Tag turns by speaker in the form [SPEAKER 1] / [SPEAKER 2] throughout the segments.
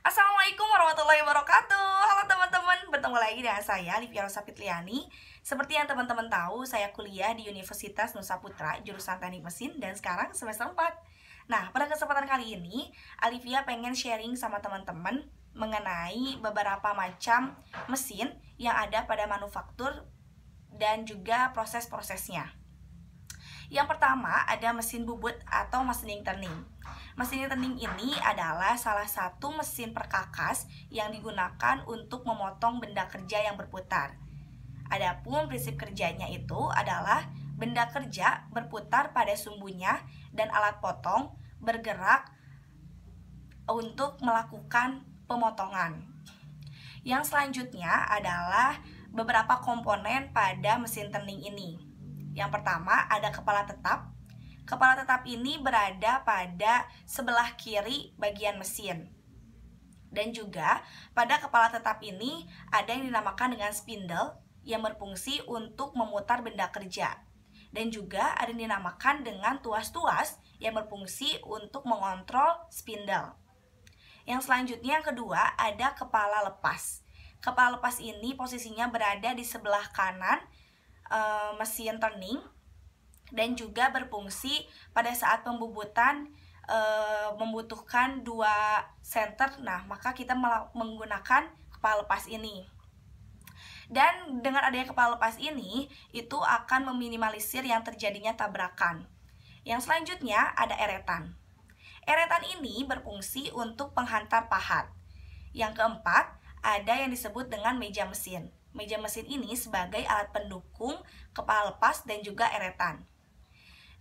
[SPEAKER 1] Assalamualaikum warahmatullahi wabarakatuh. Halo teman-teman, bertemu lagi dengan saya Livia Rosa Fitliani. Seperti yang teman-teman tahu, saya kuliah di Universitas Nusa Putra, jurusan Teknik Mesin, dan sekarang semester 4. Nah, pada kesempatan kali ini, Alivia pengen sharing sama teman-teman mengenai beberapa macam mesin yang ada pada manufaktur dan juga proses-prosesnya. Yang pertama ada mesin bubut atau mesin turning. Mesin turning ini adalah salah satu mesin perkakas yang digunakan untuk memotong benda kerja yang berputar. Adapun prinsip kerjanya itu adalah benda kerja berputar pada sumbunya dan alat potong bergerak untuk melakukan pemotongan. Yang selanjutnya adalah beberapa komponen pada mesin turning ini. Yang pertama ada kepala tetap. Kepala tetap ini berada pada sebelah kiri bagian mesin. Dan juga pada kepala tetap ini ada yang dinamakan dengan spindle yang berfungsi untuk memutar benda kerja. Dan juga ada yang dinamakan dengan tuas-tuas yang berfungsi untuk mengontrol spindle. Yang selanjutnya yang kedua ada kepala lepas. Kepala lepas ini posisinya berada di sebelah kanan mesin turning dan juga berfungsi pada saat pembubutan membutuhkan 2 center. Nah, maka kita menggunakan kepala lepas ini. Dan dengan adanya kepala lepas ini, itu akan meminimalisir yang terjadinya tabrakan. Yang selanjutnya ada eretan. Eretan ini berfungsi untuk penghantar pahat. Yang keempat, ada yang disebut dengan meja mesin. Meja mesin ini sebagai alat pendukung kepala lepas dan juga eretan.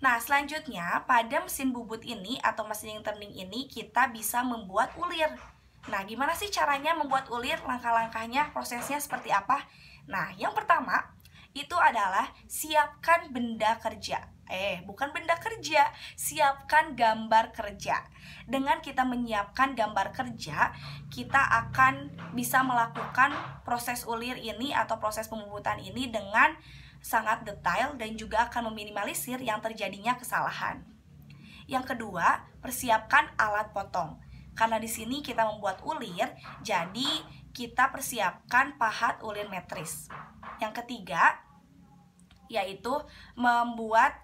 [SPEAKER 1] Nah, selanjutnya pada mesin bubut ini atau mesin turning ini kita bisa membuat ulir. Nah, gimana sih caranya membuat ulir? Langkah-langkahnya, prosesnya seperti apa? Nah, yang pertama itu adalah siapkan benda kerja. Bukan benda kerja, siapkan gambar kerja. Dengan kita menyiapkan gambar kerja, kita akan bisa melakukan proses ulir ini atau proses pembubutan ini dengan sangat detail dan juga akan meminimalisir yang terjadinya kesalahan. Yang kedua, persiapkan alat potong. Karena di sini kita membuat ulir, jadi kita persiapkan pahat ulir metris. Yang ketiga, yaitu membuat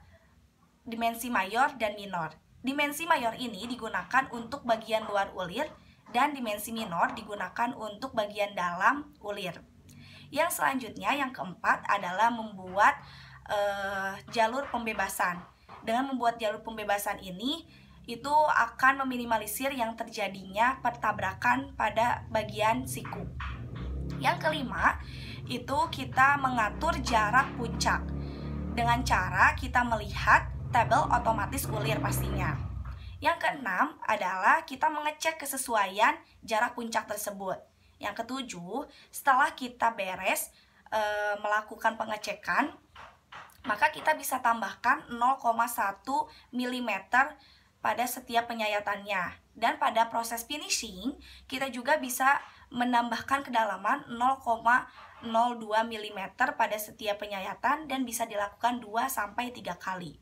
[SPEAKER 1] dimensi mayor dan minor. Dimensi mayor ini digunakan untuk bagian luar ulir dan dimensi minor digunakan untuk bagian dalam ulir. Yang selanjutnya, yang keempat adalah membuat jalur pembebasan. Dengan membuat jalur pembebasan ini, itu akan meminimalisir yang terjadinya pertabrakan pada bagian siku. Yang kelima, itu kita mengatur jarak puncak dengan cara kita melihat tabel otomatis ulir pastinya. Yang keenam adalah kita mengecek kesesuaian jarak puncak tersebut. Yang ketujuh, setelah kita beres melakukan pengecekan, maka kita bisa tambahkan 0,1 mm pada setiap penyayatannya. Dan pada proses finishing, kita juga bisa menambahkan kedalaman 0,02 mm pada setiap penyayatan dan bisa dilakukan 2-3 kali.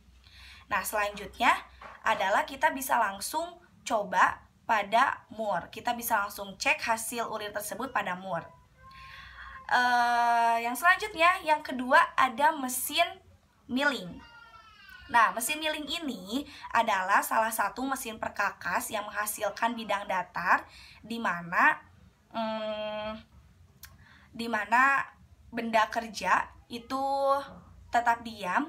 [SPEAKER 1] Nah, selanjutnya adalah kita bisa langsung coba pada mur. Kita bisa langsung cek hasil ulir tersebut pada mur. Yang selanjutnya, yang kedua ada mesin milling. Nah, mesin milling ini adalah salah satu mesin perkakas yang menghasilkan bidang datar di mana benda kerja itu tetap diam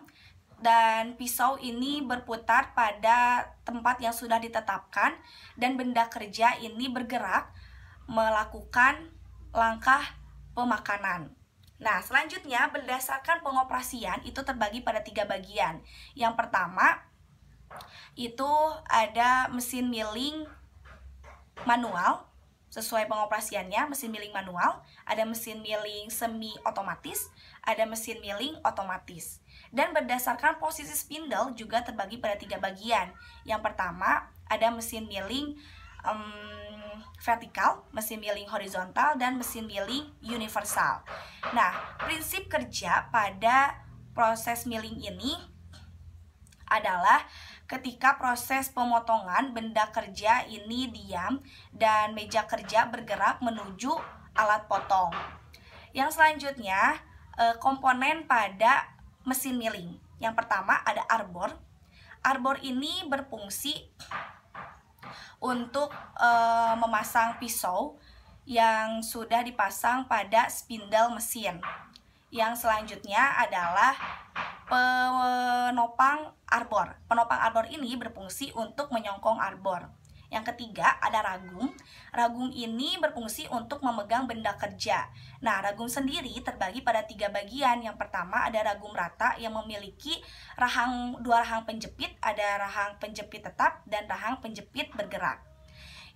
[SPEAKER 1] dan pisau ini berputar pada tempat yang sudah ditetapkan dan benda kerja ini bergerak melakukan langkah pemakanan. Nah, selanjutnya berdasarkan pengoperasian itu terbagi pada 3 bagian. Yang pertama itu ada mesin milling manual. Sesuai pengoperasiannya, mesin milling manual, ada mesin milling semi otomatis, ada mesin milling otomatis. Dan berdasarkan posisi spindle juga terbagi pada 3 bagian. Yang pertama ada mesin milling vertikal, mesin milling horizontal, dan mesin milling universal. Nah, prinsip kerja pada proses milling ini adalah ketika proses pemotongan benda kerja ini diam dan meja kerja bergerak menuju alat potong. Yang selanjutnya, komponen pada mesin milling. Yang pertama ada arbor. Arbor ini berfungsi untuk memasang pisau yang sudah dipasang pada spindle mesin. Yang selanjutnya adalah penopang arbor. Penopang arbor ini berfungsi untuk menyongkong arbor. Yang ketiga ada ragum. Ragum ini berfungsi untuk memegang benda kerja. Nah, ragum sendiri terbagi pada 3 bagian. Yang pertama ada ragum rata yang memiliki dua rahang penjepit. Ada rahang penjepit tetap dan rahang penjepit bergerak.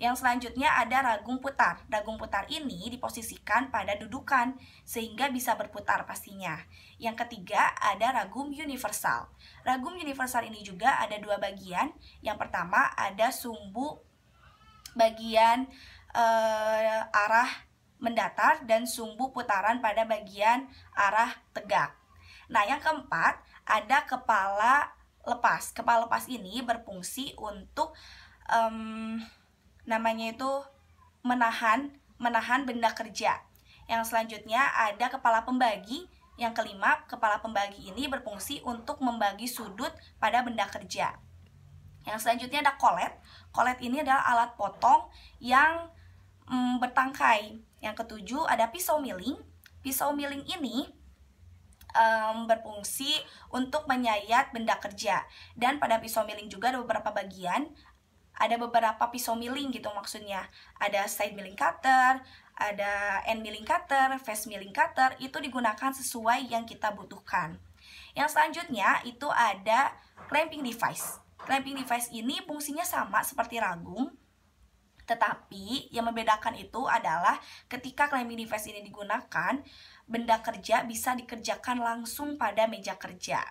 [SPEAKER 1] Yang selanjutnya ada ragum putar. Ragum putar ini diposisikan pada dudukan sehingga bisa berputar pastinya. Yang ketiga ada ragum universal. Ragum universal ini juga ada 2 bagian. Yang pertama ada sumbu bagian arah mendatar dan sumbu putaran pada bagian arah tegak. Nah, yang keempat ada kepala lepas. Kepala lepas ini berfungsi untuk namanya itu menahan benda kerja. Yang selanjutnya ada kepala pembagi. Yang kelima, kepala pembagi ini berfungsi untuk membagi sudut pada benda kerja. Yang selanjutnya ada kolet. Kolet ini adalah alat potong yang bertangkai. Yang ketujuh ada pisau milling. Pisau milling ini berfungsi untuk menyayat benda kerja. Dan pada pisau milling juga ada beberapa bagian. Ada beberapa pisau milling gitu maksudnya. Ada side milling cutter, ada end milling cutter, face milling cutter. Itu digunakan sesuai yang kita butuhkan. Yang selanjutnya itu ada clamping device. Clamping device ini fungsinya sama seperti ragum. Tetapi yang membedakan itu adalah ketika clamping device ini digunakan, benda kerja bisa dikerjakan langsung pada meja kerja.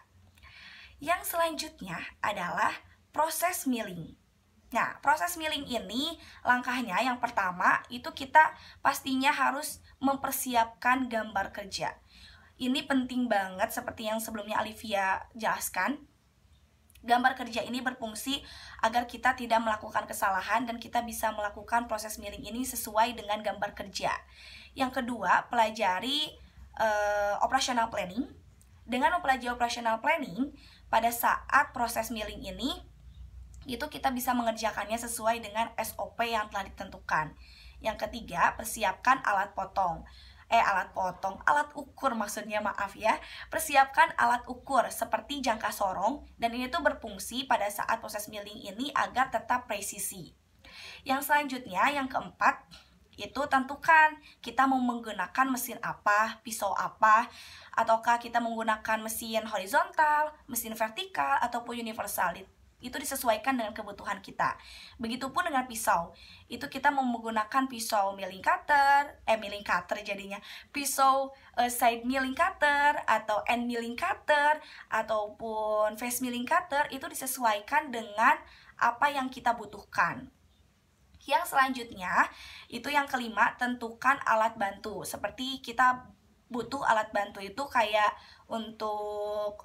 [SPEAKER 1] Yang selanjutnya adalah proses milling. Nah, proses milling ini langkahnya yang pertama itu kita pastinya harus mempersiapkan gambar kerja. Ini penting banget seperti yang sebelumnya Alivia jelaskan. Gambar kerja ini berfungsi agar kita tidak melakukan kesalahan dan kita bisa melakukan proses milling ini sesuai dengan gambar kerja. Yang kedua, pelajari operational planning. Dengan mempelajari operational planning, pada saat proses milling ini itu kita bisa mengerjakannya sesuai dengan SOP yang telah ditentukan. Yang ketiga, persiapkan alat ukur maksudnya, maaf ya. Persiapkan alat ukur seperti jangka sorong dan ini tuh berfungsi pada saat proses milling ini agar tetap presisi. Yang selanjutnya, yang keempat, itu tentukan kita mau menggunakan mesin apa, pisau apa, ataukah kita menggunakan mesin horizontal, mesin vertikal, ataupun universal. Itu disesuaikan dengan kebutuhan kita. Begitupun dengan pisau. Itu kita mau menggunakan pisau milling cutter jadinya. Pisau side milling cutter atau end milling cutter ataupun face milling cutter itu disesuaikan dengan apa yang kita butuhkan. Yang selanjutnya, itu yang kelima, tentukan alat bantu. Seperti kita butuh alat bantu itu kayak untuk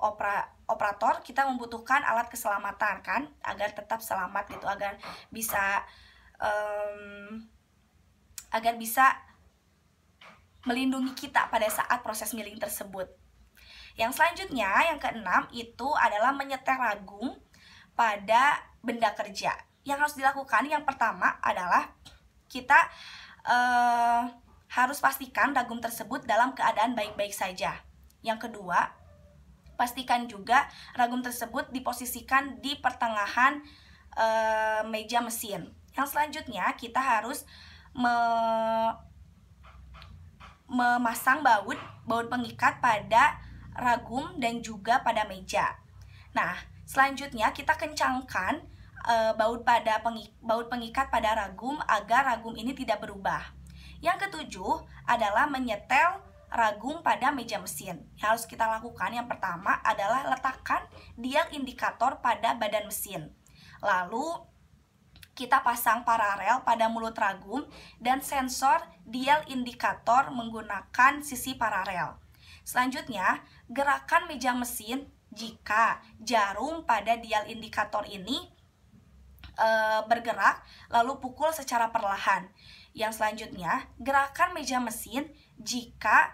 [SPEAKER 1] operator kita membutuhkan alat keselamatan kan, agar tetap selamat gitu, agar bisa melindungi kita pada saat proses milling tersebut. Yang selanjutnya, yang keenam, itu adalah menyetel ragum pada benda kerja. Yang harus dilakukan yang pertama adalah kita harus pastikan ragum tersebut dalam keadaan baik-baik saja. Yang kedua, pastikan juga ragum tersebut diposisikan di pertengahan meja mesin. Yang selanjutnya, kita harus memasang baut pengikat pada ragum dan juga pada meja. Nah, selanjutnya kita kencangkan baut pengikat pada ragum agar ragum ini tidak berubah. Yang ketujuh adalah menyetel ragum pada meja mesin. Yang harus kita lakukan yang pertama adalah letakkan dial indikator pada badan mesin. Lalu kita pasang paralel pada mulut ragum dan sensor dial indikator menggunakan sisi paralel. Selanjutnya, gerakan meja mesin jika jarum pada dial indikator ini bergerak lalu pukul secara perlahan. Yang selanjutnya, gerakan meja mesin jika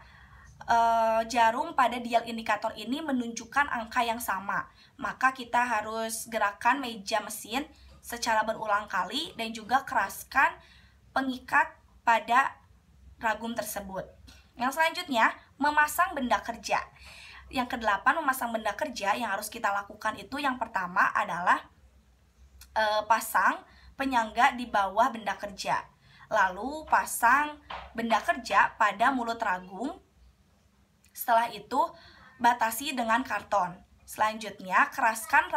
[SPEAKER 1] jarum pada dial indikator ini menunjukkan angka yang sama. Maka kita harus gerakan meja mesin secara berulang kali dan juga keraskan pengikat pada ragum tersebut. Yang selanjutnya, memasang benda kerja. Yang kedelapan, memasang benda kerja yang harus kita lakukan itu yang pertama adalah pasang penyangga di bawah benda kerja. Lalu pasang benda kerja pada mulut ragum. Setelah itu batasi dengan karton. Selanjutnya keraskan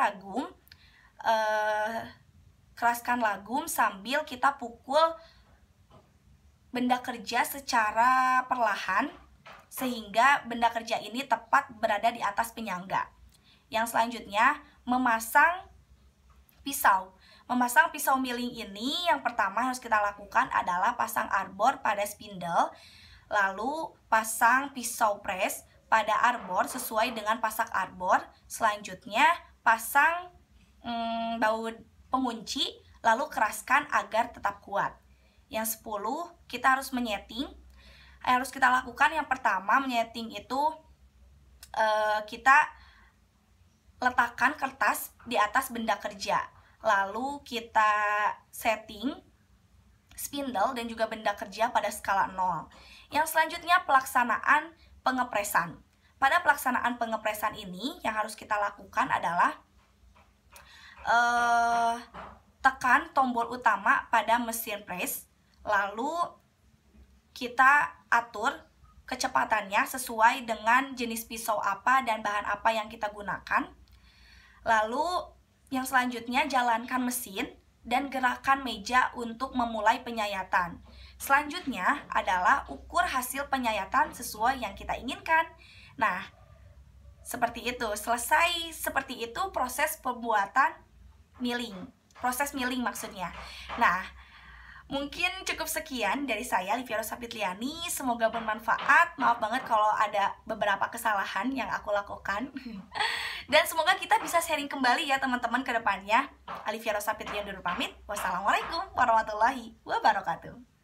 [SPEAKER 1] ragum sambil kita pukul benda kerja secara perlahan sehingga benda kerja ini tepat berada di atas penyangga. Yang selanjutnya memasang pisau. Memasang pisau miling ini yang pertama harus kita lakukan adalah pasang arbor pada spindle, lalu pasang pisau press pada arbor sesuai dengan pasak arbor. Selanjutnya pasang baut pengunci, lalu keraskan agar tetap kuat. Yang 10, kita harus menyeting. Yang harus kita lakukan yang pertama menyeting itu kita letakkan kertas di atas benda kerja. Lalu kita setting spindle dan juga benda kerja pada skala 0. Yang selanjutnya pelaksanaan pengepresan. Pada pelaksanaan pengepresan ini yang harus kita lakukan adalah tekan tombol utama pada mesin press. Lalu kita atur kecepatannya sesuai dengan jenis pisau apa dan bahan apa yang kita gunakan. Lalu yang selanjutnya jalankan mesin dan gerakan meja untuk memulai penyayatan. Selanjutnya adalah ukur hasil penyayatan sesuai yang kita inginkan. Nah, seperti itu. Selesai seperti itu proses pembuatan milling. Proses milling maksudnya. Nah, mungkin cukup sekian dari saya, Livia Rosa Fitliani. Semoga bermanfaat. Maaf banget kalau ada beberapa kesalahan yang aku lakukan. Dan semoga kita bisa sharing kembali ya teman-teman ke depannya. Livia Rosa Fitliani dulu pamit. Wassalamualaikum warahmatullahi wabarakatuh.